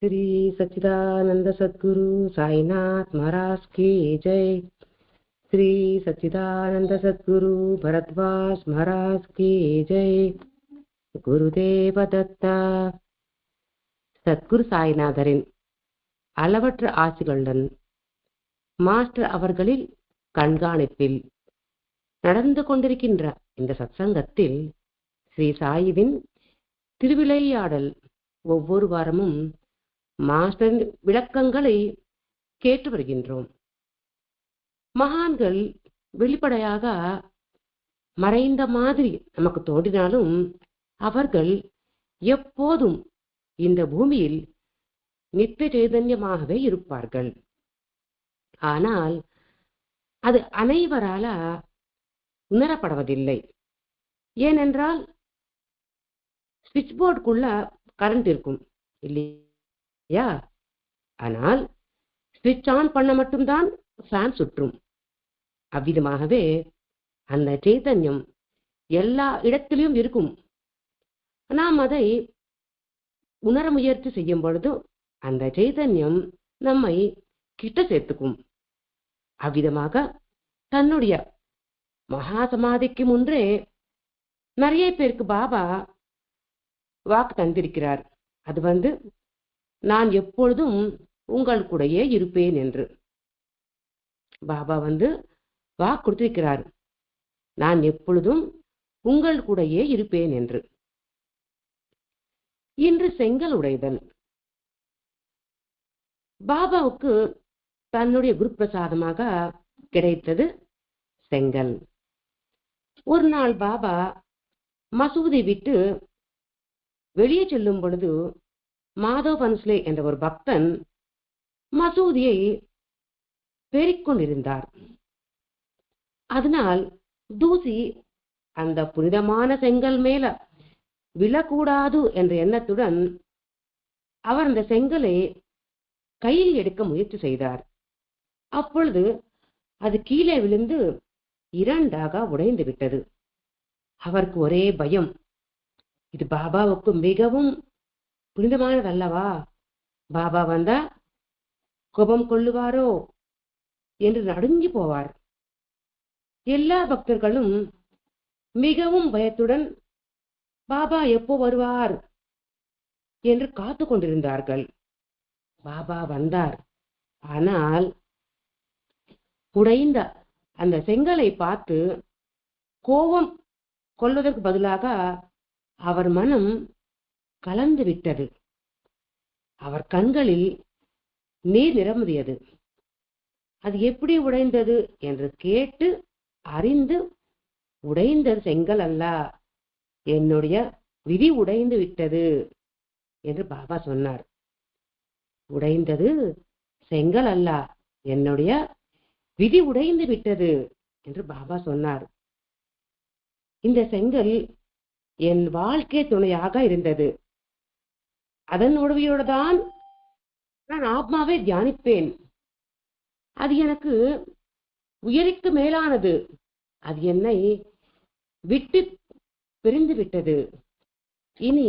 श्री सच्चिदानंद सद्गुरु साईनाथ महाराज की जय। श्री सच्चिदानंद सद्गुरु भरद्वाज महाराज की जय। குருதேவ தத்தா. சத்குரு சாய்நாதரின் அளவற்ற ஆசிகளுடன் மாஸ்டர் அவர்களில் கண்காணிப்பில் நடந்து கொண்டிருக்கின்ற இந்த சத்சங்கத்தில் ஸ்ரீ சாயிவின் திருவிளையாடல் ஒவ்வொரு வாரமும் மாஸ்டரின் விளக்கங்களை கேட்டு வருகின்றோம். மகான்கள் வெளிப்படையாக மறைந்த மாதிரி நமக்கு தோன்றினாலும் அவர்கள் எப்போதும் இந்த பூமியில் நித்திய சைதன்யமாகவே இருப்பார்கள். ஆனால் அது அனைவரால உணரப்படுவதில்லை. ஏனென்றால் ஸ்விட்ச் போர்டுக்குள்ள கரண்ட் இருக்கும் இல்லையா? ஆனால் ஸ்விட்ச் ஆன் பண்ண மட்டும்தான் ஃபேன் சுற்றும். அவ்விதமாகவே அந்த சைதன்யம் எல்லா இடத்திலும் இருக்கும். நாம் அதை உணர முயற்சி செய்யும் பொழுது அந்த சைதன்யம் நம்மை கிட்ட சேர்த்துக்கும். அவ்விதமாக தன்னுடைய மகா சமாதிக்கு முன்றே நிறைய பேருக்கு பாபா வாக்கு தந்திருக்கிறார். அது நான் எப்பொழுதும் உங்கள் கூடயே இருப்பேன் என்று. பாபா வாக்கு கொடுத்திருக்கிறார், நான் எப்பொழுதும் உங்கள் கூடயே இருப்பேன் என்று. இன்று செங்கல் உடைதல். பாபாவுக்கு தன்னுடைய குரு பிரசாதமாக கிடைத்தது செங்கல். ஒரு நாள் பாபா மசூதி விட்டு வெளியே செல்லும் பொழுது மாதவ் பன்ஸ்லே என்ற ஒரு பக்தன் மசூதியை பெருக்கொண்டிருந்தார். அதனால் தூசி அந்த புனிதமான செங்கல் மேல விழக்கூடாது என்ற எண்ணத்துடன் அவர் அந்த செங்கலை கையில் எடுக்க முயற்சி செய்தார். அப்பொழுது அது கீழே விழுந்து இரண்டாக உடைந்து விட்டது. அவருக்கு ஒரே பயம். இது பாபாவுக்கு மிகவும் புனிதமானதல்லவா? பாபா வந்தா கோபம் கொள்ளுவாரோ என்று நடுங்கி போவார். எல்லா பக்தர்களும் மிகவும் பயத்துடன் பாபா எப்போ வருவார் என்று காத்து கொண்டிருந்தார்கள். பாபா வந்தார். ஆனால் உடைந்த அந்த செங்கலை பார்த்து கோபம் கொள்வதற்கு பதிலாக அவர் மனம் கலந்து விட்டது. அவர் கண்களில் நீர் நிரம்பியது. அது எப்படி உடைந்தது என்று கேட்டு அறிந்து, உடைந்தது செங்கல் அல்ல, என்னுடைய விதி உடைந்து விட்டது என்று பாபா சொன்னார். உடைந்தது செங்கல் அல்ல, என்னுடைய விதி உடைந்து விட்டது என்று பாபா சொன்னார். இந்த செங்கல் என் வாழ்க்கை துணையாக இருந்தது. அதன் உதவியோடு தான் நான் ஆத்மாவை தியானிப்பேன். அது எனக்கு உயிருக்கு மேலானது. அது என்னை விட்டு பிரிந்து விட்டது. இனி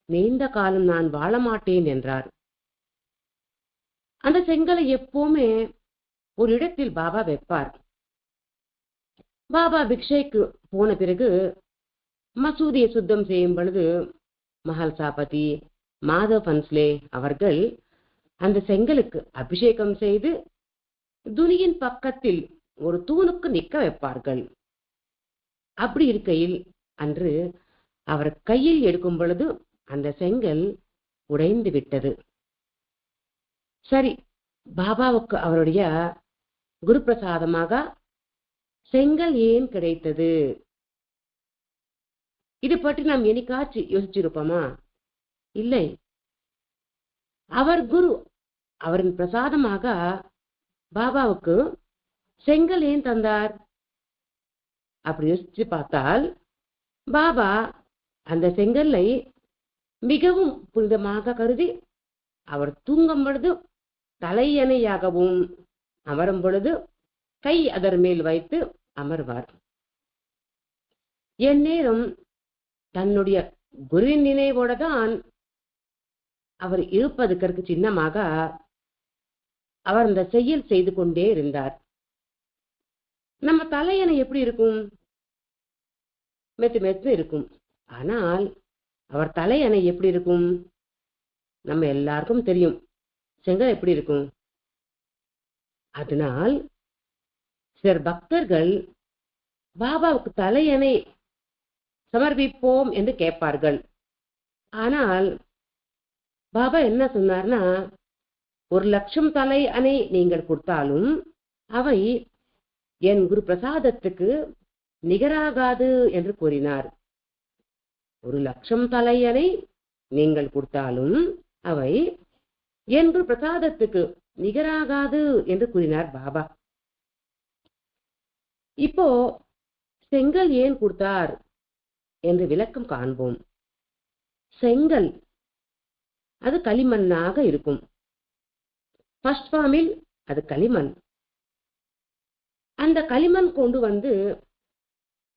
நீண்ட காலம் நான் வாழ மாட்டேன் என்றார். அந்த செங்கலை எப்பவுமே ஒரு இடத்தில் பாபா வைப்பார். பாபா பிக்ஷைக்கு போன பிறகு மசூதியை சுத்தம் செய்யும் பொழுது மஹல் சாபதி மாதவ் பன்ஸ்லே அவர்கள் அந்த செங்கலுக்கு அபிஷேகம் செய்து துனியின் பக்கத்தில் ஒரு தூணுக்கு நிற்க வைப்பார்கள். அப்படி இருக்கையில் அன்று அவர் கையில் எடுக்கும் பொழுது அந்த செங்கல் உடைந்து விட்டது. சரி, பாபாவுக்கு அவருடைய குரு பிரசாதமாக செங்கல் ஏன் கிடைத்தது? இது பற்றி நாம் என்னைக்காச்சும் யோசிச்சிருப்போமா? இல்லை. அவர் குரு, அவரின் பிரசாதமாக பாபாவுக்கு செங்கல் ஏன் தந்தார்? அப்படி யோசிச்சு பார்த்தால் பாபா அந்த செங்கல்லை மிகவும் புனிதமாக கருதி அவர் தூங்கும் பொழுது தலையணையாகவும் அமரும் பொழுது கை அதன் மேல் வைத்து அமர்வார். என் நேரம் தன்னுடைய குருவின் நினைவோட தான் அவர் இருப்பதற்கு சின்னமாக அவர் அந்த செயல் செய்து கொண்டே இருந்தார். நம்ம தலையணை எப்படி இருக்கும்? மெத்து மெத்து இருக்கும். ஆனால் அவர் தலையணை எப்படி இருக்கும்? நம்ம எல்லாருக்கும் தெரியும். செங்கல் எப்படி இருக்கும்? அதனால் சிலர் பக்தர்கள் பாபாவுக்கு தலையணை சமர்ப்பிப்போம் என்று கேட்பார்கள். ஆனால் பாபா என்ன சொன்னார்னா, 1,00,000 தலை அணை நீங்கள் கொடுத்தாலும் அவை என் குரு பிரசாதத்துக்கு நிகராகாது என்று கூறினார். 1,00,000 தலை அணை நீங்கள் கொடுத்தாலும் அவை என் குரு பிரசாதத்துக்கு நிகராகாது என்று கூறினார் பாபா. இப்போ செங்கல் ஏன் கொடுத்தார் என்று விளக்கம் காண்போம். செங்கல் அது களிமண்ணாக இருக்கும். ஃபர்ஸ்ட் ஃபார்மில் அது களிமண். அந்த களிமண் கொண்டு வந்து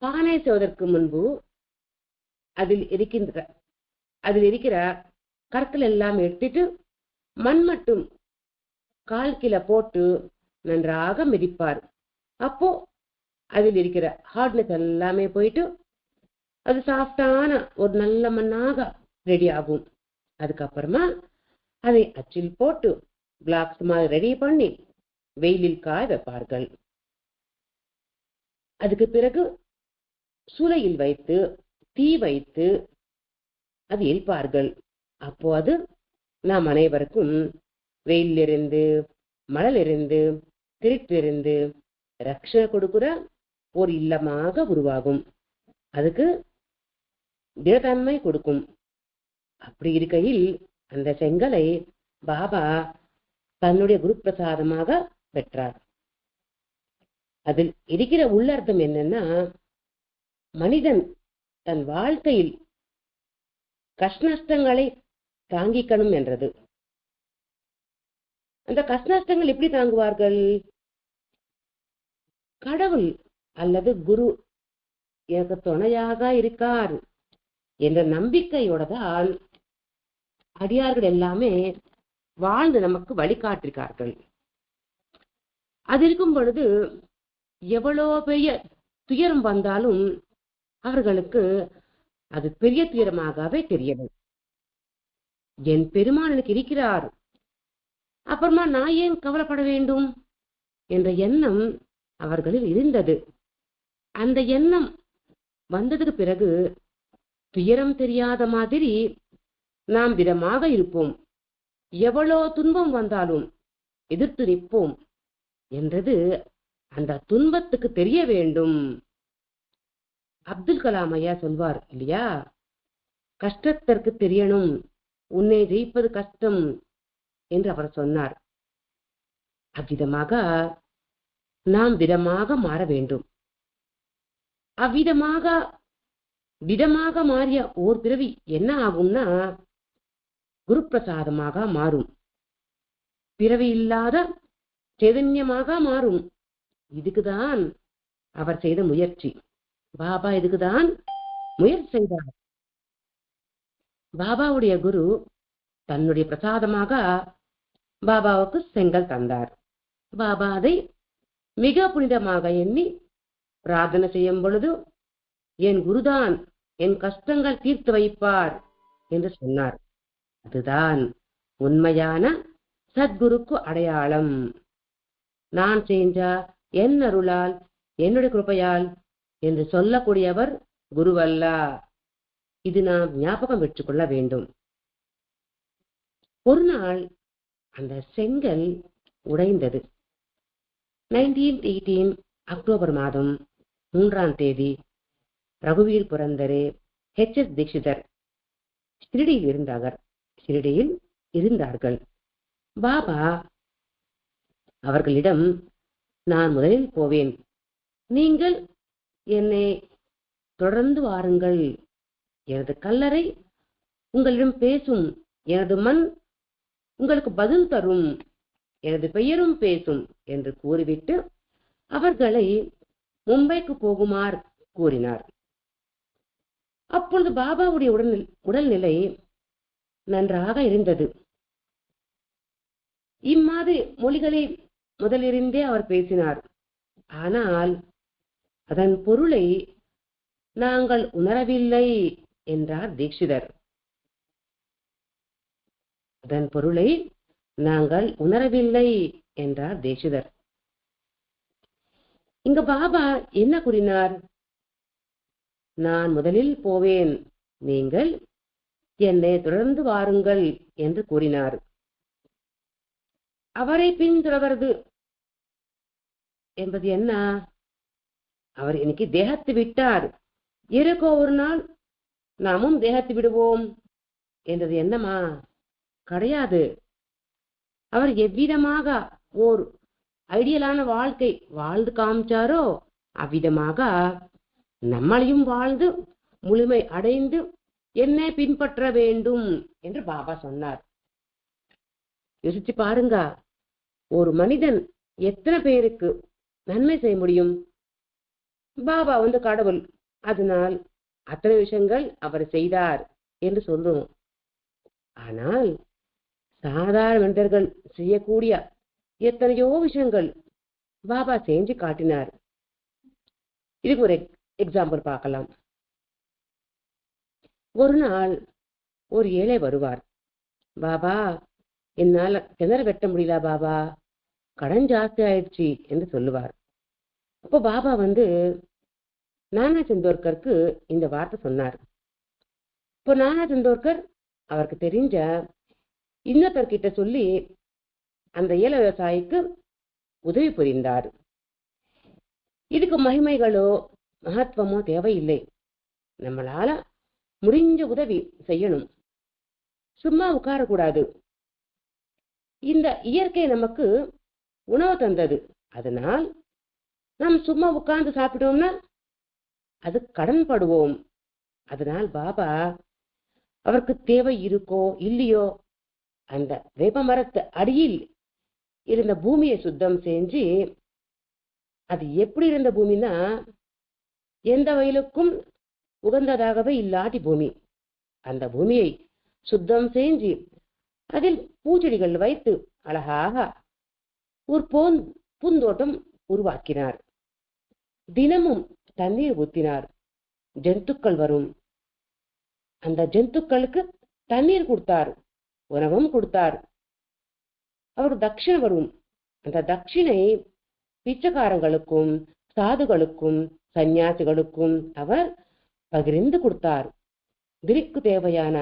பானை செய்வதற்கு முன்பு அதில் இருக்கிற கற்கள் எல்லாம் எடுத்துட்டு மண் மட்டும் 1/4 கிலோ போட்டு நன்றாக மிதிப்பார். அப்போ அதில் இருக்கிற ஹார்ட்னஸ் எல்லாமே போயிட்டு அது சாஃப்டான ஒரு நல்ல மண்ணாக ரெடி ஆகும். அதுக்கப்புறமா அதை அச்சில் போட்டு பிளாக்ஸ் மாதிரி ரெடி பண்ணி வெயிலில் காய வைப்பார்கள். அதுக்கு பிறகு சூளையில் வைத்து தீ வைத்து அது எரிப்பார்கள். அப்போ அது நாம் அனைவருக்கும் வெயிலிருந்து, மணலிருந்து, திருட்டிலிருந்து ரட்சணை கொடுக்கிற ஒரு இல்லமாக உருவாகும். அதுக்கு திடத்தன்மை கொடுக்கும். அப்படி இருக்கையில் அந்த செங்கலை பாபா தன்னுடைய குரு பிரசாதமாக பெற்றார். அதில் இருக்கிற உள்ளர்த்தம் என்னன்னா, மனிதன் தன் வாழ்க்கையில் கஷ்டங்களை தாங்கிக்கணும் என்றது. அந்த கஷ்டங்கள் எப்படி தாங்குவார்கள்? கடவுள் அல்லது குரு எனக்கு துணையாக இருக்கார் என்ற நம்பிக்கையோட தான் அடியார்கள் எல்லாமே வாழ்ந்து நமக்கு வழிகாட்டிருக்கார்கள். அது இருக்கும் பொழுது எவ்வளோ பெரிய துயரம் வந்தாலும் அவர்களுக்கு அது பெரிய துயரமாகவே தெரியலை. என் பெருமான் எனக்கு இருக்கிறார், அப்புறமா நான் ஏன் கவலைப்பட வேண்டும் என்ற எண்ணம் அவர்களில் இருந்தது. அந்த எண்ணம் வந்ததுக்கு பிறகு துயரம் தெரியாத மாதிரி நாம் திடமாக இருப்போம். எவ்வளோ துன்பம் வந்தாலும் எதிர்த்து நிற்போம் என்றது அந்த துன்பத்துக்கு தெரிய வேண்டும். அப்துல் கலாம் ஐயா சொல்வார் இல்லையா, கஷ்டத்திற்கு தெரியணும் உன்னை ஜெயிப்பது கஷ்டம் என்று அவர் சொன்னார். அவ்விதமாக நாம் திடமாக மாற வேண்டும். அவ்விதமாக திடமாக மாறிய ஓர் பிறவி என்ன ஆகும்னா குரு பிரசாதமாக மாறும். பிறவி இல்லாத சைதன்யமாக மாறும். இதுக்குதான் அவர் செய்த முயற்சி. பாபா இதுக்குதான் முயற்சி செய்தார். பாபாவுடைய குரு தன்னுடைய பிரசாதமாக பாபாவுக்கு செங்கல் தந்தார். பாபா அதை மிக புனிதமாக எண்ணி பிரார்த்தனை செய்யும் பொழுது என் குருதான் என் கஷ்டங்கள் தீர்த்து வைப்பார் என்று சொன்னார். அதுதான் உண்மையான சத்குருக்கு அடையாளம். நான் செஞ்ச என் அருளால் என்னுடைய கிருபையால் என்று சொல்லக்கூடியவர் குருவல்ல. இது நாம் ஞாபகம் வச்சுக்கொள்ள வேண்டும். ஒரு நாள் அந்த செங்கல் உடைந்தது. 1918 அக்டோபர் மாதம் 3ஆம் தேதி ரகுவீர் புரந்தரே H.S. தீட்சிதர் ஷிரடியில் இருந்தார்கள். பாபா அவர்களிடம், நான் முதலில் போவேன், நீங்கள் என்னை தொடர்ந்து வாருங்கள், எனது கல்லறை உங்களிடம் பேசும், எனது மண் உங்களுக்கு பதில் தரும், எனது பெயரும் பேசும் என்று கூறிவிட்டு அவர்களை மும்பைக்கு போகுமாறு கூறினார். அப்பொழுது பாபாவுடைய உடல்நிலை நன்றாக இருந்தது. இம்மாதிரி மொழிகளை முதலிருந்தே அவர் பேசினார். ஆனால் அதன் பொருளை நாங்கள் உணரவில்லை என்றார் தீட்சிதர். அதன் பொருளை நாங்கள் உணரவில்லை என்றார் தீட்சிதர். இங்க பாபா என்ன கூறினார்? நான் முதலில் போவேன், நீங்கள் என்னை தொடர்ந்து வாருங்கள் என்று கூறினார். அவரை பின்தொடர்வது என்பது என்ன? அவர் இன்னைக்கு தேகத்தை விட்டார், இருக்கோ ஒரு நாள் நாமும் தேகத்தை விடுவோம் என்றது என்னமா? கிடையாது. அவர் எவ்விதமாக ஓர் ஐடியலான வாழ்க்கை வாழ்ந்து காமிச்சாரோ அவ்விதமாக நம்மளையும் வாழ்ந்து முழுமை அடைந்து என்னை பின்பற்ற வேண்டும் என்று பாபா சொன்னார். யோசிச்சு பாருங்க, ஒரு மனிதன் எத்தனை பேருக்கு நன்மை செய்ய முடியும்? பாபா கடவுள், அதனால் அத்தனை விஷயங்கள் அவர் செய்தார் என்று சொல்லுவோம். ஆனால் சாதாரண மனிதர்கள் செய்யக்கூடிய எத்தனையோ விஷயங்கள் பாபா செஞ்சு காட்டினார். இதுக்கு ஒரு எக்ஸாம்பிள் பார்க்கலாம். ஒரு நாள் ஒரு ஏழை வருவார். பாபா, என்னால கிணறு வெட்ட முடியல பாபா, கடன் ஜாஸ்தி ஆயிடுச்சு என்று சொல்லுவார். அப்போ பாபா நானா சந்தோர்கருக்கு இந்த வார்த்தை சொன்னார். இப்போ நானா சந்தோர்கர் அவருக்கு தெரிஞ்ச இன்னொருத்தர்கிட்ட சொல்லி அந்த ஏழை விவசாயிக்கு உதவி புரிந்தார். இதுக்கு மகிமைகளோ மகத்துவமோ தேவையில்லை. நம்மளால முடிஞ்ச உதவி செய்யணும், சும்மா உட்காரக்கூடாது. இந்த இயற்கை நமக்கு உணவு தந்தது, அதனால் நாம் சும்மா உட்கார்ந்து சாப்பிட்டோம்னா அது கடன் படுவோம். அதனால் பாபா அவருக்கு தேவை இருக்கோ இல்லையோ அந்த வேப்ப மரத்து அடியில் இருந்த பூமியை சுத்தம் செஞ்சு, அது எப்படி இருந்த பூமினா எந்த வயலுக்கும் உகந்ததாகவே இல்லாட்டி பூமி, அந்த பூமியை சுத்தம் செஞ்சு அதில் பூச்செடிகள் வைத்து அழகாக ஒரு பூந்தோட்டம் உருவாக்கினார். தினமும் தண்ணீர் ஊத்தினார். ஜந்துக்கள் வரும், அந்த ஜந்துக்களுக்கு தண்ணீர் கொடுத்தார், உணவும் கொடுத்தார். அவர் தட்சிணை வரும், அந்த தட்சிணை பிச்சைக்காரங்களுக்கும் சாதுகளுக்கும் சன்னியாசிகளுக்கும் அவர் பகிர்ந்து கொடுத்தார். விரிக்கு தேவையான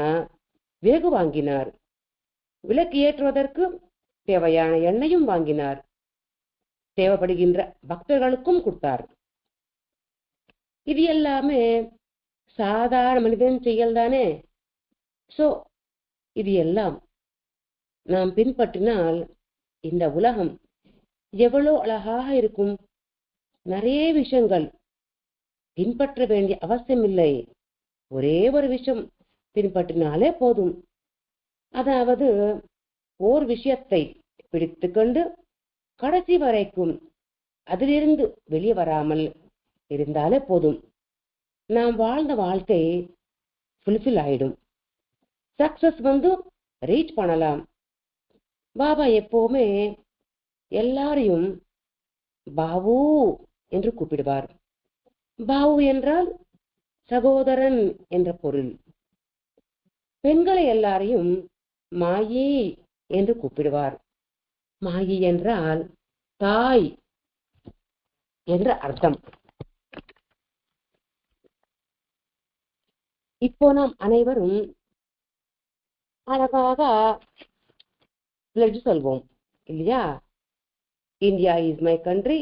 வேகு வாங்கினார், விளக்கு ஏற்றுவதற்கு தேவையான எண்ணெயும் வாங்கினார், தேவைப்படுகின்ற பக்தர்களுக்கும் கொடுத்தார். இது எல்லாமே சாதாரண மனிதன் செயல் தானே. சோ இது எல்லாம் நாம் பின்பற்றினால் இந்த உலகம் எவ்வளவு அழகாக இருக்கும். நிறைய விஷயங்கள் பின்பற்ற வேண்டிய அவசியம் இல்லை, ஒரே ஒரு விஷயம் பின்பற்றினாலே போதும். அதாவது ஓர் விஷயத்தை பிடித்து கொண்டு கடைசி வரைக்கும் அதிலிருந்து வெளியே வராமல் இருந்தாலே போதும். நாம் வாழ்ந்த வாழ்க்கை ஃபுல்ஃபில் ஆயிடும். சக்சஸ் ரீச் பண்ணலாம். பாபா எப்பவுமே எல்லாரையும் பாபு என்று கூப்பிடுவார். பாபு என்றால் சகோதரன் என்ற பொருள். பெண்களை எல்லாரையும் மாயி என்று கூப்பிடுவார். மாயி என்றால் தாய் என்ற அர்த்தம். இப்போ நாம் அனைவரும் அழகாக சொல்வோம் இல்லையா? India is my country,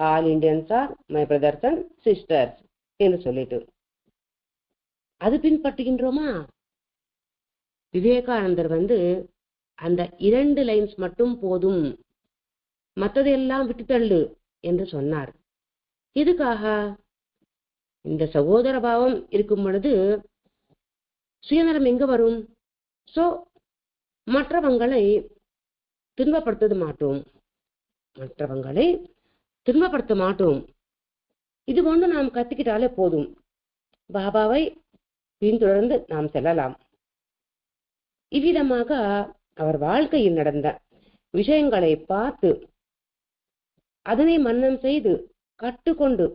all Indians are my brothers and sisters என்று சொல்லிட்டு அது பின்பற்றுகின்றோமா? விவேகானந்தர் அந்த 2 லைன்ஸ் மட்டும் போதும், மற்றதெல்லாம் விட்டுத்தள்ளு என்று சொன்னார். எதுக்காக? இந்த சகோதர பாவம் இருக்கும் பொழுது சுயநலம் எங்க வரும்? சோ மற்றவங்களை துன்பப்படுத்த மாட்டோம். இது ஒன்று நாம் கத்துக்கிட்டாலே போதும். பாபாவை பின்தொடர்ந்து நாம் செல்லலாம். இவ்விதமாக அவர் வாழ்க்கையில் நடந்த விஷயங்களை பார்த்து அதனை மன்னம் செய்து கற்றுக்கொண்டு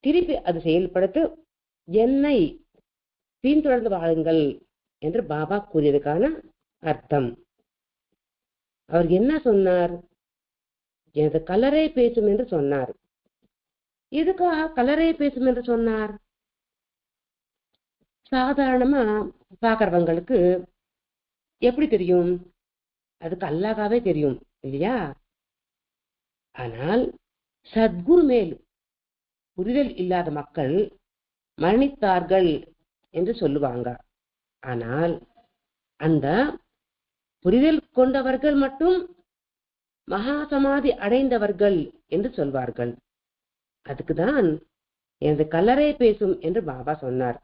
திருப்பி அது செயல்படுத்த என்னை பின்தொடர்ந்து வாழுங்கள் என்று பாபா கூறியதுக்கான அர்த்தம். அவர் என்ன சொன்னார்? எனது கலரை பேசும் என்று சொன்னார். எதுக்காக கலரை பேசும் என்று சொன்னார்? சாதாரணமா பாக்குறவங்களுக்கு எப்படி தெரியும்? அதுக்கு அல்லாஹ்வே தெரியும் இல்லையா? ஆனால் சத்குரு மேல் புரிதல் இல்லாத மக்கள் மரணித்தார்கள் என்று சொல்லுவாங்க. ஆனால் அந்த புரிதல் கொண்டவர்கள் மட்டும் மகா சமாதி அடைந்தவர்கள் என்று சொல்வார்கள். அதுக்குதான் எனது கல்லறை பேசும் என்று பாபா சொன்னார்.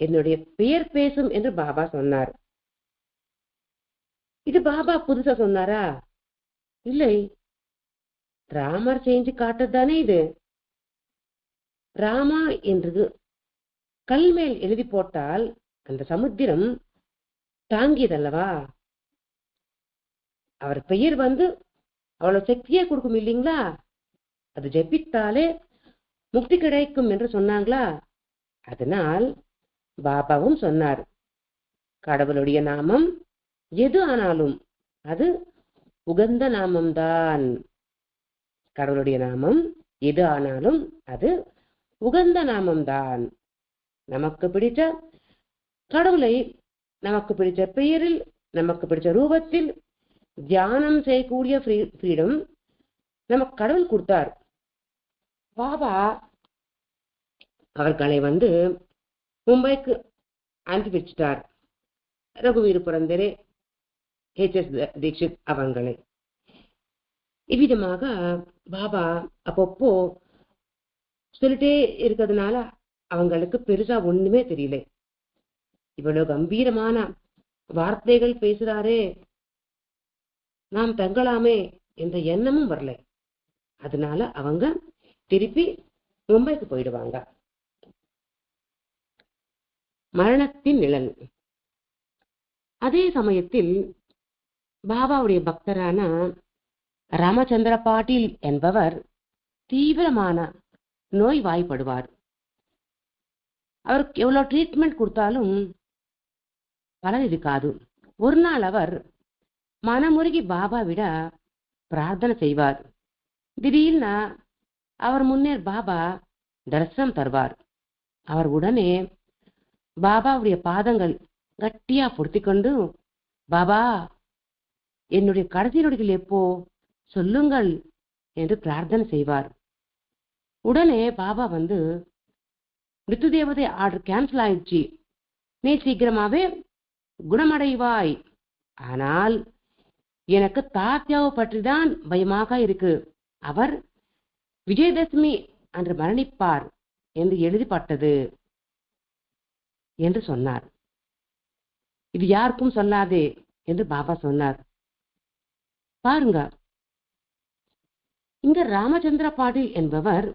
என்னுடைய பெயர் பேசும் என்று பாபா சொன்னார். இது பாபா புதுசா சொன்னாரா? இல்லை, ராமர் செஞ்சு காட்டதானே இது. ராமா என்றது கல் மேல் எழுதி போட்டால் அந்த சமுத்திரம் தாங்கியதல்லவா? அவர் பெயர் அவ்வளவு சக்தியை கொடுக்கும் இல்லைங்களா? அது ஜெபித்தாலே முக்தி கிடைக்கும் என்று சொன்னாங்களா? அதனால் பாபாவும் சொன்னார், கடவுளுடைய நாமம் எது ஆனாலும் அது உகந்த நாமம்தான். கடவுளுடைய நாமம் எது ஆனாலும் அது உகந்த நாமம்தான். நமக்கு பிடிச்ச கடவுளை நமக்கு பிடிச்ச பெயரில் நமக்கு பிடிச்ச ரூபத்தில் தியானம் செய்யக்கூடிய ஃப்ரீடம் நமக்கு கடவுள் கொடுத்தார். பாபா அவர்களை மும்பைக்கு அனுப்பி வச்சிட்டார். ரகுவீர் புரந்தரே, HS தீக்ஷித் அவங்களை. இவ்விதமாக பாபா அப்பப்போ சொல்லிட்டே இருக்கிறதுனால அவங்களுக்கு பெருசா ஒண்ணுமே தெரியல. இவ்வளவு கம்பீரமான வார்த்தைகள் பேசுறாரே, நாம் தங்கலாமே என்ற எண்ணமும் வரல. அதனால அவங்க திருப்பி மும்பைக்கு போயிடுவாங்க. மரணத்தின் நிழல். அதே சமயத்தில் பாபாவுடைய பக்தரான ராமச்சந்திர பாட்டீல் என்பவர் தீவிரமான நோய் வாய்ப்படுவார். அவருக்கு எவ்வளவு ட்ரீட்மெண்ட் கொடுத்தாலும் பலன் இருக்காது. ஒரு நாள் அவர் மனமுருகி பாபாவிட பிரார்த்தனை செய்வார். திடீர்னு அவர் முன்னேர் பாபா தரிசனம் தருவார். அவர் உடனே பாபாவுடைய பாதங்கள் கட்டியா பொருத்திக்கொண்டு, பாபா என்னுடைய கடைசி நொடிகள் எப்போ சொல்லுங்கள் என்று பிரார்த்தனை செய்வார். உடனே பாபா மிருத்து தேவதை ஆர்டர் கேன்சல் ஆயிடுச்சு, நீ சீக்கிரமாவே குணமடைவாய். ஆனால் எனக்கு தாத்தியாவை பற்றிதான் பயமாக இருக்கு, அவர் விஜயதசமி அன்று மரணிப்பார் என்று எழுதிப்பட்டது என்று சொன்னார். இது யாருக்கும் சொல்லாதே என்று பாபா சொன்னார். பாருங்க, இங்க ராமச்சந்திர பாட்டீல் என்பவர்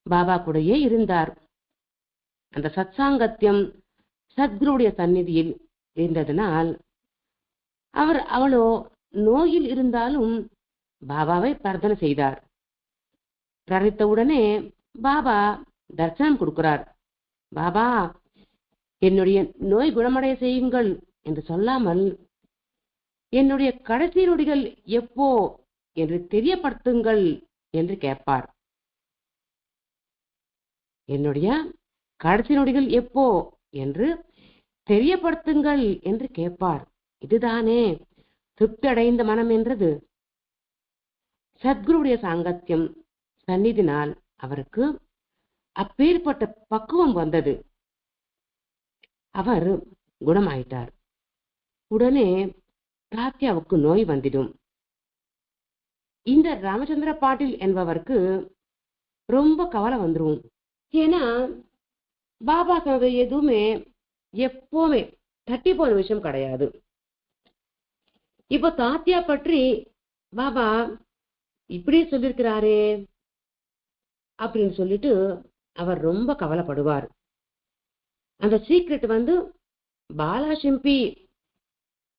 பாபா கூடயே இருந்தார். அந்த சத்சாங்கத்தியம் சத்குருடைய சந்நிதியில் இருந்ததனால் அவர் அவளோ நோயில் இருந்தாலும் பாபாவை பிரார்த்தனை செய்தார். பிரார்த்தித்தவுடனே பாபா தரிசனம் கொடுக்கிறார். பாபா என்னுடைய நோய் குணமடைய செய்யுங்கள் என்று சொல்லாமல், என்னுடைய கடைசி நொடிகள் எப்போ என்று தெரியப்படுத்துங்கள் என்று கேட்பார். என்னுடைய கடைசி நொடிகள் எப்போ என்று தெரியப்படுத்துங்கள் என்று கேட்பார். இதுதானே திருப்தி அடைந்த மனம் என்றது. சத்குருடைய சாங்கத்தியம் சந்நிதினால் அவருக்கு அப்பேற்பட்ட பக்குவம் வந்தது. அவர் குணமாயிட்டார். உடனே தாத்தியாவுக்கு நோய் வந்துடும். இந்த ராமச்சந்திர பாட்டீல் என்பவருக்கு ரொம்ப கவலை வந்துடும். ஏன்னா பாபா சொன்னது எதுவுமே எப்பவுமே தட்டி போன விஷயம் கிடையாது. இப்போ தாத்தியா பற்றி பாபா இப்படி சொல்லியிருக்கிறாரே அப்படின்னு சொல்லிட்டு அவர் ரொம்ப கவலைப்படுவார். அந்த சீக்ரெட் பாலாஷிம்பி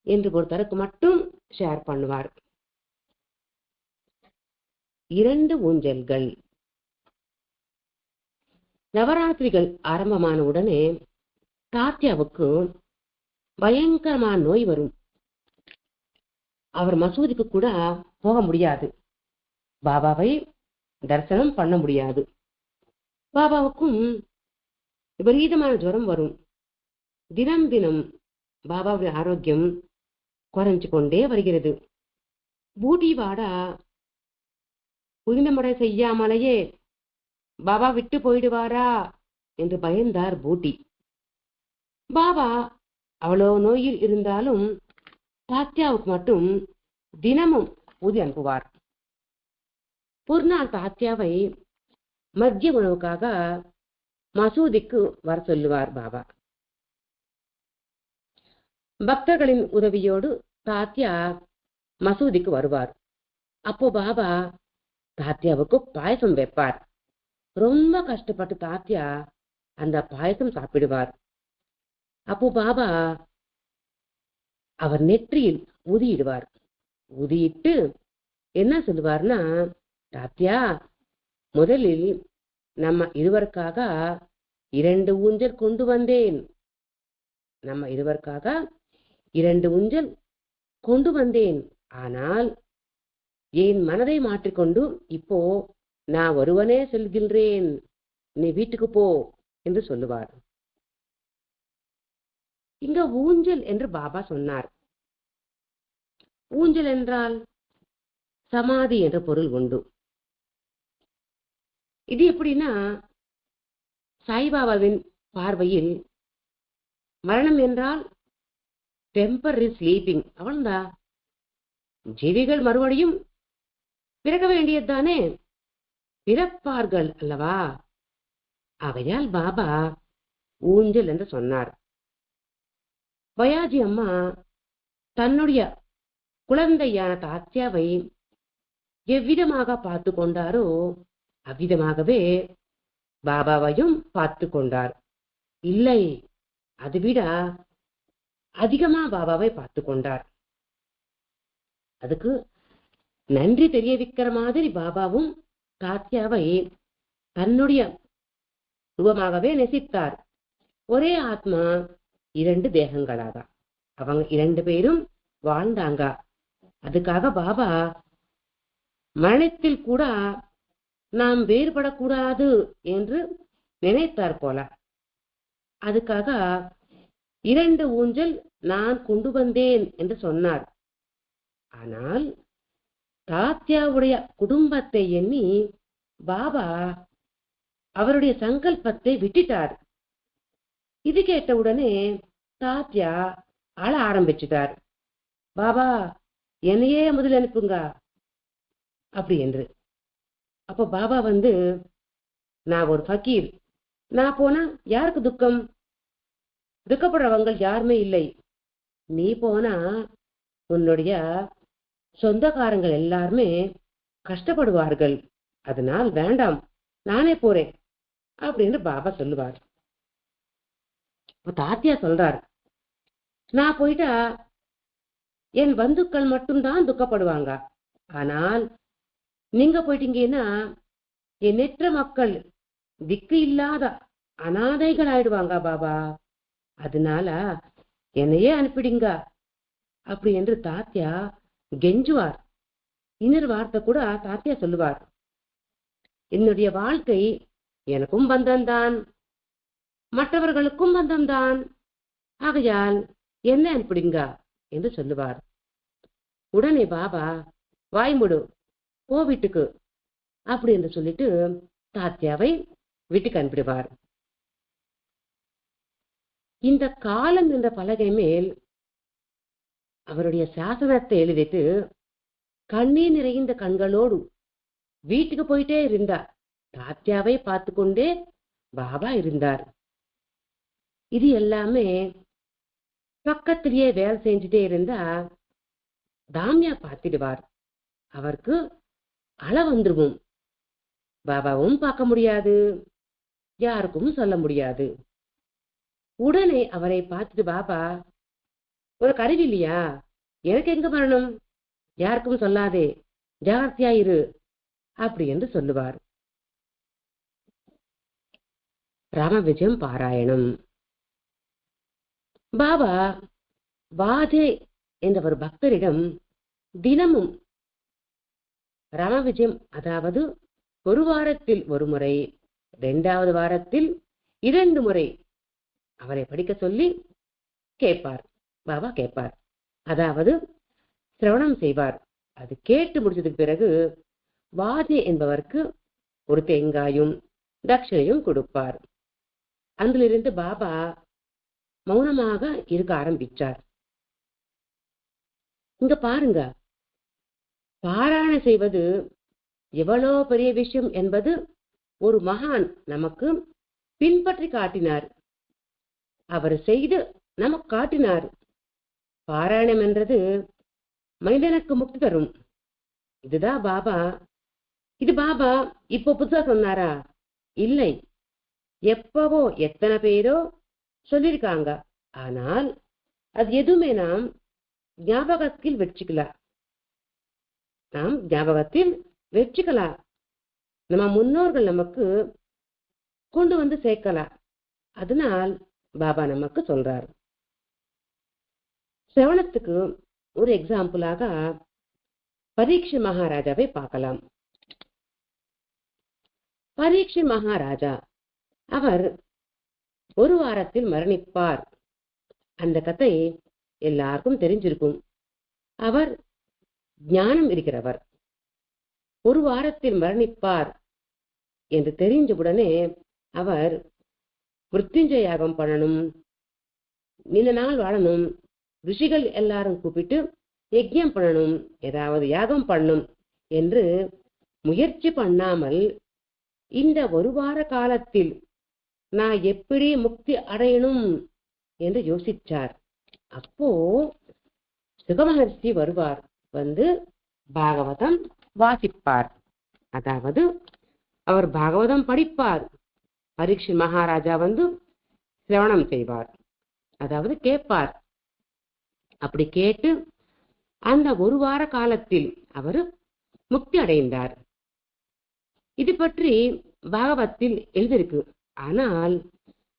என்று ஒருத்தருக்கு மட்டும் ஷேர் பண்ணுவார். 2 ஊஞ்சல்கள். நவராத்திரிகள் ஆரம்பமான உடனே தாத்யாவுக்கு பயங்கரமான நோய் வரும். அவர் மசூதிக்கு கூட போக முடியாது. பாபாவை தரிசனம் பண்ண முடியாது. பாபாவுக்கும் விபரீதமான ஜுரம் வரும். தினம் தினம் பாபாவுடைய ஆரோக்கியம் குறைஞ்சு கொண்டே வருகிறது. பூட்டி வாடா புனிதமுறை செய்யாமலேயே பாபா விட்டு போயிடுவாரா என்று பயந்தார் பூட்டி. பாபா அவ்வளோ நோயில் இருந்தாலும் தாத்யாவுக்கு மட்டும் தினமும் ஊதி அனுப்புவார். ஒரு நாள் தாத்யாவை மதிய உணவுக்காக மசூதிக்கு வர சொல்லுவார் பாபா. பக்தர்களின் உதவியோடு தாத்யா மசூதிக்கு வருவார். அப்போ பாபா தாத்யாவுக்கு பாயசம் வைப்பார். ரொம்ப கஷ்டப்பட்டு தாத்யா அந்த பாயசம் சாப்பிடுவார். அப்போ பாபா அவர் நெற்றியில் ஊதியிடுவார். ஊதியிட்டு என்ன சொல்லுவார்னா, தாத்யா, முதலில் நம்ம இருவருக்காக 2 ஊஞ்சல் கொண்டு வந்தேன். நம்ம இருவருக்காக 2 ஊஞ்சல் கொண்டு வந்தேன். ஆனால் என் மனதை மாற்றிக்கொண்டு இப்போ நான் ஒருவனே செல்கின்றேன், நீ வீட்டுக்கு போ என்று சொல்லுவார். இங்க ஊஞ்சல் என்று பாபா சொன்னார். ஊஞ்சல் என்றால் சமாதி என்ற பொருள் உண்டு. இது எப்படின்னா, சாய்பாபாவின் பார்வையில் மரணம் என்றால் டெம்பரரி ஸ்லீப்பிங், அவ்வளவுதான். ஜீவிகள் மறுபடியும் பிறக்க வேண்டியதுதானே, பிறப்பார்கள் அல்லவா. ஆகையால் பாபா ஊஞ்சல் என்று சொன்னார். பயாஜி அம்மா தன்னுடைய குழந்தையான தாத்யாவை எவ்விதமாக பார்த்து கொண்டாரோ அவ்விதமாகவே பாபாவையும் பார்த்து கொண்டார். இல்லை, அது விட அதிகமா பாபாவை பார்த்து கொண்டார். அதுக்கு நன்றி தெரிவிக்கிற மாதிரி பாபாவும் தாத்யாவை தன்னுடைய ரூபமாகவே நேசித்தார். ஒரே ஆத்மா 2 தேகங்களாக அவங்க 2 பேரும் வாழ்ந்தாங்க. அதுக்காக பாபா மரணத்தில் கூட நாம் வேறுபடக்கூடாது என்று நினைத்தார் போல. அதுக்காக 2 ஊஞ்சல் நான் கொண்டு வந்தேன் என்று சொன்னார். ஆனால் தாத்யாவுடைய குடும்பத்தை எண்ணி பாபா அவருடைய சங்கல்பத்தை விட்டுட்டார். இது கேட்டவுடனே தாத்யா அழ ஆரம்பிச்சுட்டார். பாபா, என்னையே முதல் அனுப்புங்க அப்படி என்று. அப்போ பாபா நான் ஒரு ஃபக்கீர், நான் போனா யாருக்கு துக்கம்? துக்கப்படுறவங்க யாருமே இல்லை. நீ போனா உன்னுடைய சொந்தக்காரங்கள் எல்லாருமே கஷ்டப்படுவார்கள். அதனால் வேண்டாம், நானே போறேன் அப்படின்னு பாபா சொல்லுவார். தாத்யா சொல்றார், நான் போயிட்டா என் பந்துக்கள் மட்டும்தான் துக்கப்படுவாங்க. ஆனால் நீங்க போயிட்டீங்கன்னா எண்ணற்ற மக்கள் திக்கு இல்லாத அனாதைகள் ஆயிடுவாங்க பாபா. அதனால என்னையே அனுப்பிடுங்க அப்படி என்று தாத்யா கெஞ்சுவார். இன்னொரு வார்த்தை கூட தாத்யா சொல்லுவார், என்னுடைய வாழ்க்கை எனக்கும் பந்தம்தான், மற்றவர்களுக்கும் பந்தம்தான், ஆகையால் என்ன அனுப்பிடுங்க என்று சொல்லுவார். உடனே பாபா வாய்முடு, போ வீட்டுக்கு அப்படி என்று சொல்லிட்டு தாத்யாவை வீட்டுக்கு அனுப்பிடுவார். இந்த காலம் என்ற பலகை மேல் அவருடைய சாசனத்தை எழுதிட்டு கண்ணீர் நிறைந்த கண்களோடு வீட்டுக்கு போயிட்டே இருந்தார். தாத்யாவை பார்த்து கொண்டே பாபா இருந்தார். இது எல்லாமே பக்கத்திலேயே வேலை செஞ்சுட்டே இருந்தா தாமியா பார்த்திடுவார். அவருக்கு அழ வந்துருவும். பாபாவும் பார்க்க முடியாது, யாருக்கும் சொல்ல முடியாது. உடனே அவரை பார்த்துட்டு, பாபா உனக்கு அறிவு இல்லையா? எனக்கு எங்க மரணம், யாருக்கும் சொல்லாதே, ஜாகிரதையாயிரு அப்படி என்று சொல்லுவார். ராமவிஜயம் பாராயணம். பாபா வாஜே என்ற ஒரு பக்தரிடம் தினமும் ராமவிஜயம், அதாவது ஒரு வாரத்தில் ஒரு முறை, 2வது வாரத்தில் 2 முறை அவரை படிக்க சொல்லி கேட்பார். பாபா கேட்பார், அதாவது சிரவணம் செய்வார். அது கேட்டு முடிச்சதுக்கு பிறகு வாஜே என்பவருக்கு ஒரு தேங்காயும் தட்சிணையும் கொடுப்பார். அதிலிருந்து பாபா மௌனமாக இருக்க ஆரம்பிச்சார். இங்க பாருங்க, பாராயணம் செய்வது எவ்வளோ பெரிய விஷயம் என்பது ஒரு மகான் நமக்கு பின்பற்றி காட்டினார். அவர் செய்து நமக்கு காட்டினார். பாராயணம் என்றது மனிதனுக்கு முக்தி தரும். இதுதான் பாபா. இது பாபா இப்போ புதுசா சொன்னாரா? இல்லை, எப்பவோ எத்தனை பேரோ சொல்லியிருக்காங்க. ஆனால் அது எதுவுமே நாம் ஞாபகத்தில் வச்சுக்கலாம். நம்ம முன்னோர்கள் நமக்கு கொண்டு வந்து சேர்க்கலாம். அதனால் பாபா நமக்கு சொல்றார். சிரவணத்துக்கு ஒரு எக்ஸாம்பிளாக பரீட்சை மகாராஜாவை பார்க்கலாம். பரீட்சை மகாராஜா அவர் ஒரு வாரத்தில் மரணிப்பார். அந்த கதை எல்லாருக்கும் தெரிஞ்சிருக்கும். அவர் ஞானம் இருக்கிறவர். ஒரு வாரத்தில் மரணிப்பார் என்று தெரிஞ்சவுடனே அவர் மிருத்யுஞ்சய யாகம் பண்ணணும், நீண்ட நாள் வாழணும், ரிஷிகள் எல்லாரும் கூப்பிட்டு யஜ்யம் பண்ணணும், ஏதாவது யாகம் பண்ணணும் என்று முயற்சி பண்ணாமல் இந்த ஒரு வார காலத்தில் நான் எப்படி முக்தி அடையணும் என்று யோசிச்சார். அப்போ சுகமகர்ஷி வருவார், வந்து பாகவதம் வாசிப்பார். அதாவது அவர் பாகவதம் படிப்பார். பரீட்சை மகாராஜா வந்து சிரவணம் செய்வார், அதாவது கேட்பார். அப்படி கேட்டு அந்த ஒரு வார காலத்தில் அவர் முக்தி அடைந்தார். இது பற்றி பாகவத்தில் எழுதியிருக்கு. ஆனால்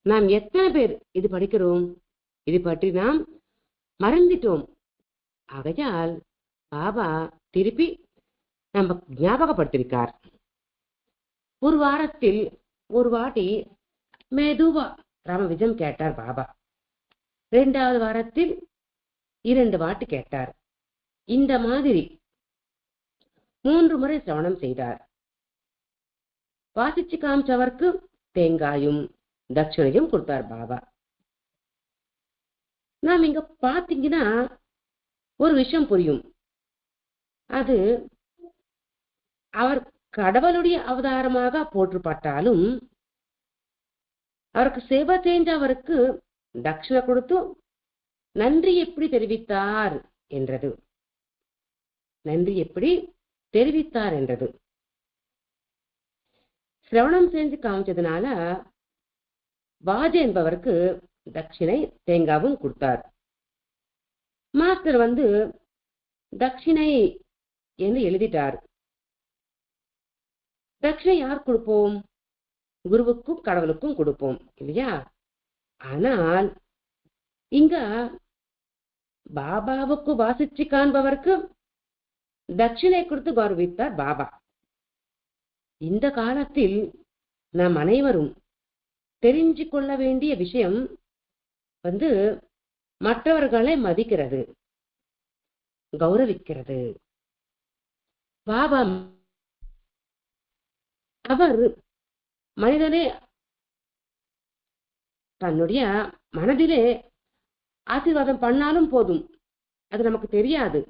நாம் எத்தனை பேர் இது படிக்கிறோம்? இது பற்றி நாம் மறந்துட்டோம். ஆகையால் பாபா திருப்பி நம்ம ஞாபகப்படுத்திருக்கார். ஒரு வாரத்தில் ஒரு வாட்டி மெதுவா ராமவிஜயம் கேட்டார் பாபா. 2வது வாரத்தில் 2 வாட்டி கேட்டார். இந்த மாதிரி 3 முறை சிரவணம் செய்தார். வாசிச்சு காமிச்சவருக்கு தேங்காயும் தட்சிணையும் கொடுத்தார் பாபா. நாம் இங்க பாத்தீங்கன்னா ஒரு விஷயம் புரியும். அது அவர் கடவுளுடைய அவதாரமாக போற்றப்பட்டாலும் அவருக்கு சேவை செஞ்சவருக்கு தட்சிணை கொடுத்து நன்றி எப்படி தெரிவித்தார் என்றது. நன்றி எப்படி தெரிவித்தார் என்றது சிரவணம் செஞ்சு காமிச்சதுனால வாஜ என்பவருக்கு தட்சிணை தேங்காவும் கொடுத்தார். மாஸ்டர் வந்து தட்சிணை என்று எழுதிட்டார். தட்சிணை யார் கொடுப்போம்? குருவுக்கும் கடவுளுக்கும் கொடுப்போம் இல்லையா? ஆனால் இங்க பாபாவுக்கு வாசிச்சு காண்பவருக்கு தட்சிணை கொடுத்து கௌரவித்தார் பாபா. இந்த காலத்தில் நாம் அனைவரும் தெரிஞ்சு கொள்ள வேண்டிய விஷயம் வந்து மற்றவர்களை மதிக்கிறது, கௌரவிக்கிறது. பாபா அவர் மனிதனே தன்னுடைய மனதிலே ஆசீர்வாதம் பண்ணாலும் போதும், அது நமக்கு தெரியாது.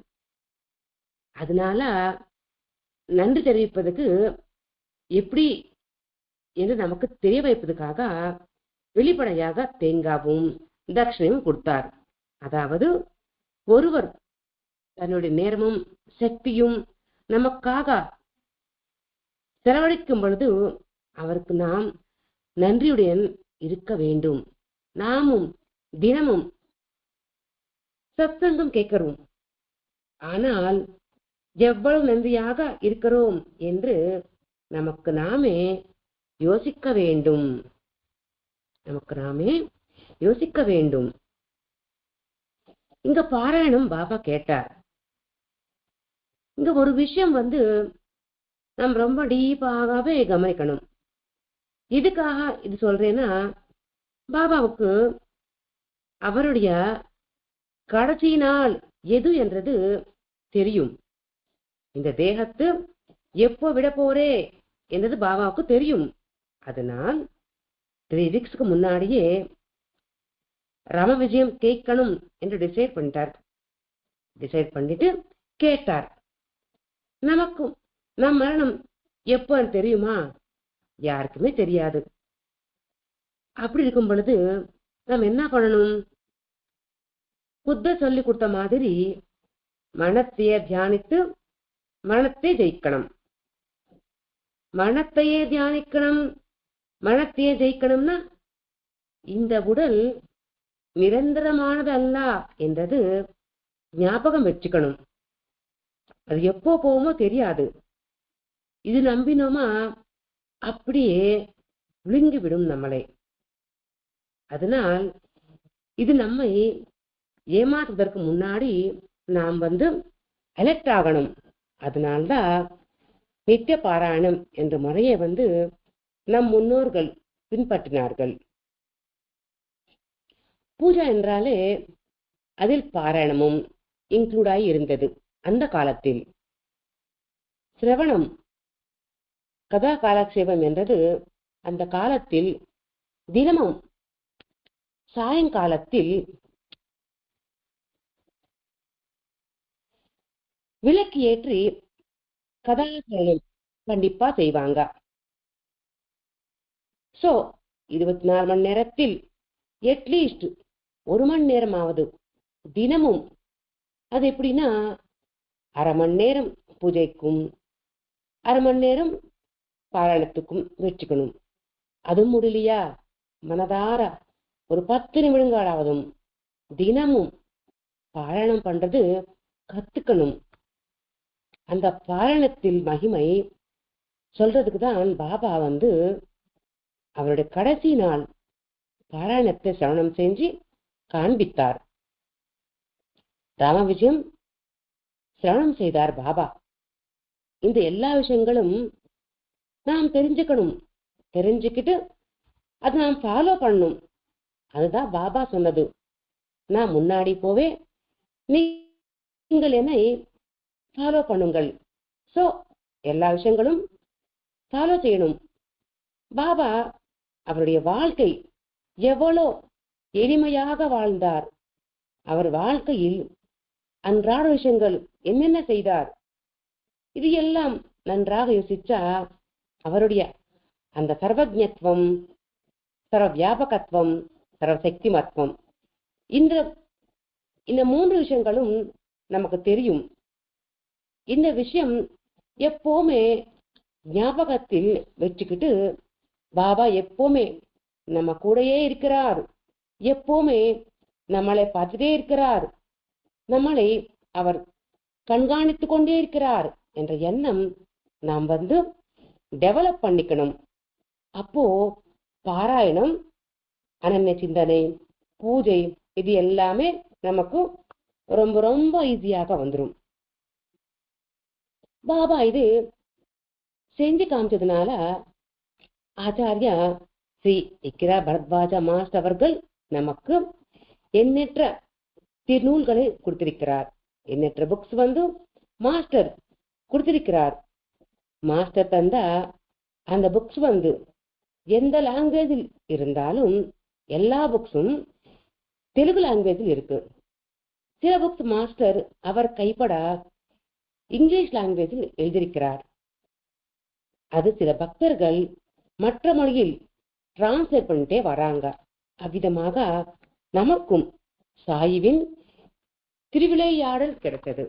அதனால நன்றி தெரிவிப்பதற்கு எப்படி என்று நமக்கு தெரிய வைப்பதற்காக வெளிப்படையாக தேங்காவும் தட்சிணையும் கொடுத்தார். அதாவது ஒருவர் தன்னுடைய நேரமும் சக்தியும் நமக்காக செலவழிக்கும் பொழுது அவருக்கு நாம் நன்றியுடன் இருக்க வேண்டும். நாமும் தினமும் சத்சங்கம் கேட்கிறோம், ஆனால் எவ்வளவு நன்றியாக இருக்கிறோம் என்று நமக்கு நாமே யோசிக்க வேண்டும். நமக்கு நாமே யோசிக்க வேண்டும். இங்க பாராயணம் பாபா கேட்டார். இங்க ஒரு விஷயம் நாம் ரொம்ப டீப்பாகவே கவனிக்கணும். இதுக்காக இது சொல்றேன்னா, பாபாவுக்கு அவருடைய கடைசி நாள் எது என்றது தெரியும். இந்த தேகத்து எப்போ விட போறே என்றது பாபாவுக்கு தெரியும். அதனால் 3 வீக்ஸ்க்கு முன்னாடியே ரம விஜயம் கேட்கணும் என்று டிசைட் பண்ணிட்டார். டிசைட் பண்ணிட்டு கேட்டார். நமக்கும் நம் மரணம் எப்போ தெரியுமா? யாருக்குமே தெரியாது. அப்படி இருக்கும் பொழுது நாம் என்ன பண்ணணும்? புத்தர் சொல்லி கொடுத்த மாதிரி மனத்தையே தியானித்து மனத்தை ஜெயிக்கணும். மனத்தையே தியானிக்கணும், மனத்தையே ஜெயிக்கணும்னா இந்த உடல் நிரந்தரமானது அல்ல என்றது ஞாபகம் வச்சுக்கணும். அது எப்போ போகுமோ தெரியாது. இது நம்பினோமா அப்படியே விழுங்கி விடும் நம்மளை. அதனால் இது நம்மை ஏமாற்றுவதற்கு முன்னாடி நாம் அலர்ட் ஆகணும். அதனால்தான் நித்திய பாராயணம் என்ற முறையை நம் முன்னோர்கள் பின்பற்றினார்கள். பூஜா என்றாலே அதில் பாராயணமும் இன்க்ளூட் ஆகி இருந்தது. அந்த காலத்தில் சிரவணம், கதா காலக்ஷேபம் என்றது அந்த காலத்தில் தினமும் சாயங்காலத்தில் விளக்கு ஏற்றி கதாசிரவணம் கண்டிப்பா செய்வாங்க. சோ 24 மணி நேரத்தில் அட்லீஸ்ட் 1 மணி நேரமாவது தினமும், அது எப்படின்னா அரை மணி நேரம் பூஜைக்கும் 1/2 மணி நேரம் பாராயணத்துக்கும் வச்சுக்கணும். அது முடியலையா மனதார ஒரு 10 நிமிடங்களாவதும் தினமும் பாராயணம் பண்றது கத்துக்கணும். அந்த பாராயணத்தில் மகிமை சொல்றதுக்கு தான் பாபா அவருடைய கடைசி நாள் பாராயணத்தை சிரவணம் செஞ்சு காண்பித்தார். ராம விஜயம் சிரவணம் செய்தார் பாபா. இந்த எல்லா விஷயங்களும் நாம் தெரிஞ்சுக்கணும். தெரிஞ்சுக்கிட்டு அது நாம் ஃபாலோ பண்ணணும். அதுதான் பாபா சொன்னது. நான் முன்னாடி போவே, நீங்கள் என்னை ஃபாலோ பண்ணுங்கள். சோ எல்லா விஷயங்களும் ஃபாலோ செய்யணும். பாபா அவருடைய வாழ்க்கை எவ்வளோ எளிமையாக வாழ்ந்தார். அவர் வாழ்க்கையில் அன்றாட விஷயங்கள் என்னென்ன செய்தார், இது எல்லாம் நன்றாக யோசிச்சா அவருடைய அந்த சர்வஜத்வம், சர்வ வியாபகத்துவம், சர்வ சக்திமத்துவம், இந்த 3 விஷயங்களும் நமக்கு தெரியும். இந்த விஷயம் எப்பவுமே ஞாபகத்தில் வச்சுக்கிட்டு பாபா எப்பவுமே நம்ம கூடயே இருக்கிறார். எப்பவுமே நம்மளை பார்த்துட்டே இருக்கிறார். நம்மளை அவர் கண்காணித்து கொண்டே இருக்கிறார் என்ற எண்ணம் நாம் டெவலப் பண்ணிக்கணும். அப்போ பாராயணம், அனன்ய சிந்தனை, பூஜை, இது எல்லாமே நமக்கு ரொம்ப ரொம்ப ஈஸியாக வந்துடும். பாபா இது செஞ்சு காமிச்சதுனால ஆச்சாரியா ஸ்ரீ இக்கிரா பரத்வாஜ மாஸ்டர் அவர்கள் நமக்கு எண்ணற்ற திருநூல்களை கொடுத்திருக்கிறார். எண்ணற்ற புக்ஸ் மாஸ்டர் கொடுத்திருக்கிறார். மாஸ்டர் தந்தா அந்த புக்ஸ் எந்த லாங்குவேஜில் இருந்தாலும் எல்லா புக்ஸும் தெலுங்கு லாங்குவேஜில் இருக்கு. சில புக்ஸ் மாஸ்டர் அவர் கைப்பட இங்கிலீஷ் லாங்குவேஜில் எழுதியிருக்கிறார். அது சில பக்தர்கள் மற்ற மொழியில் டிரான்ஸ்லேட் பண்ணிட்டே வராங்க. அவ்விதமாக நமக்கும் சாயிவின் திருவிளையாடல் கிடைத்தது.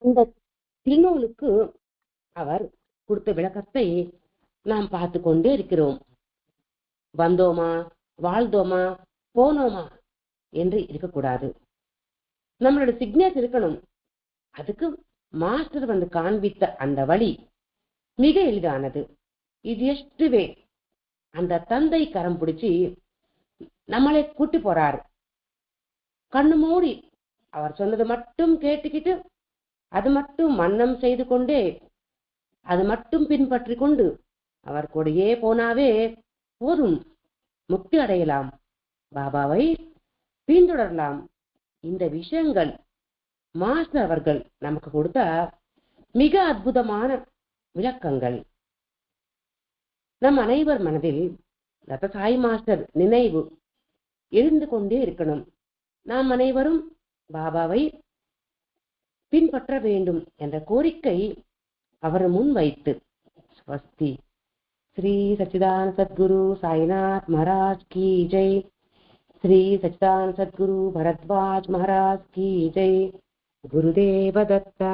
இந்த திருநூலுக்கு அவர் கொடுத்த விளக்கத்தை நாம் பார்த்து கொண்டே இருக்கிறோம். வந்தோமா, வாழ்ந்தோமா, போனோமா என்று இருக்கக்கூடாது. நம்மளோட சிக்னேச்சர் இருக்கணும். அதுக்கு மாஸ்டர் வந்து காண்பித்த அந்த வழி மிக எளிதானது. இது எஸ்டுவே அந்த தந்தை கரம் பிடிச்சி நம்மளை கூட்டி போறாரு. கண்ணு மூடி அவர் சொன்னது மட்டும் கேட்டுக்கிட்டு அது மட்டும் மன்னம் செய்து கொண்டே அது மட்டும் பின்பற்றி கொண்டு அவர் கூடயே போனாவே போதும், முக்தி அடையலாம், பாபாவை பின்தொடரலாம். இந்த விஷயங்கள் மாஸ்டர் அவர்கள் நமக்கு கொடுத்த மிக அற்புதமான விளக்கங்கள். நம் அனைவர் மனதில் ரத்த சாய் மாஸ்டர் நினைவு இருந்து கொண்டே இருக்கணும். நாம் அனைவரும் பாபாவை பின்பற்ற வேண்டும் என்ற கோரிக்கை அவர் முன் வைத்து ஸ்வஸ்தி. ஸ்ரீ சச்சிதானந்த சத்குரு சாய்நாத் மகாராஜ் கி ஜெய். श्री सच्चिदानंद सद्गुरु भरद्वाज महाराज की जय. गुरुदेव दत्ता.